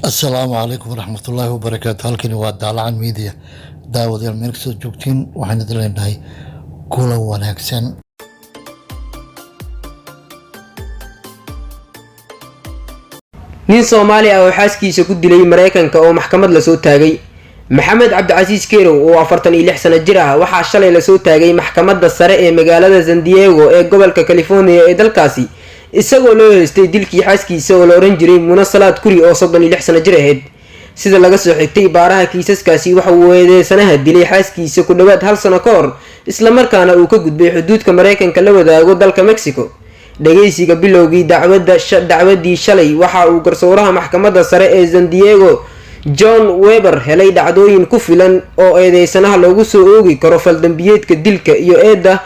السلام عليكم ورحمة الله وبركاته. halkani waa Daalacan Media. Daawadayaal meel kasoo joogtiin waxaan idin leenahay kulan wanaagsan. nin Soomaali ah oo xaaskiisa ku dilay Mareykanka oo maxkamad la soo taagay. Maxamed Cabdicasiis Kerow oo 46 sano jir ah waxaa shalay la soo taagay maxkamadda sare ee magaalada San Diego ee gobolka California ee dalkaasi isagoo loo heystay dilkii xaaskiisa oo la oran jiray Muna Salaad Kuri oo 36 sano jir ahayd. sida laga soo xigtay baaraha kiisaskaasi waxa uu eedeysanaha dilay xaaskiisa ku dhawaad hal sano ka hor isla markaana uu ka gudbay xuduudka Mareykanka la wadaago dalka Mexico. dhageysiga bilowgii dacwadii shalay waxa uu garsooraha maxkamadda sare ee San Diego John Weber helay dhacdooyin ku filan oo eedeysanaha loogu soo oogi karo faldambiyeedka dilka iyo eedda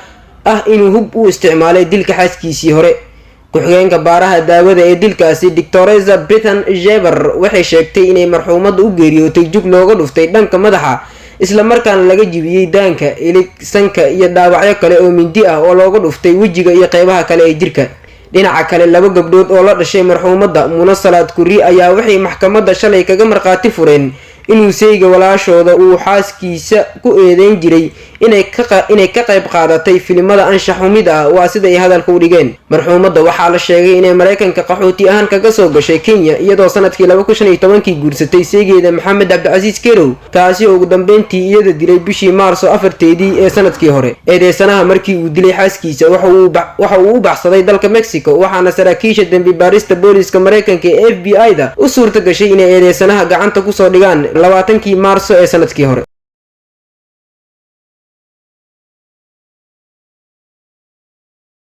ah inuu hub u isticmaalay dilka xaaskiisii hore. ku-xigeenka baaraha daawada ee dilkaasi Dictoresa Britain Jeber waxay sheegtay inay marxuumadda u geeriyootay jug looga dhuftay dhanka madaxa isla markaana laga jibiyay daanka ilig sanka iyo dhaawacyo kale oo mindi ah oo looga dhuftay wajiga iyo qaybaha kale ee jirka. dhinaca kale laba gabdhood oo la dhashay marxuumadda Muna Salaad Kuri ayaa waxay maxkamadda shalay kaga marqaati fureen inuu seeyga walaashooda uu xaaskiisa ku eedeyn jiray inay ka qayb qaadatay filimada anshax xumida ah waa sida ay hadalka u dhigeen. marxuumadda waxaa la sheegay inay Mareykanka qaxooti ahaan kaga soo gashay Kenya iyadoo sanadkii 2015 guursatay seeygeeda Maxamed Cabdicasiis Kerow kaasi oo ugu dambeyntii iyada dilay bishii Maarso 4teedii ee sanadkii hore. eedeysanaha markii uu dilay xaaskiisa waxa uu u baxsaday dalka Mexico waxaana saraakiisha dambi baarista booliska Mareykanka ee FBI-da u suurta gashay inay eedeysanaha gacanta ku soo dhigaan 20kii Maarso ee sanadkii hore.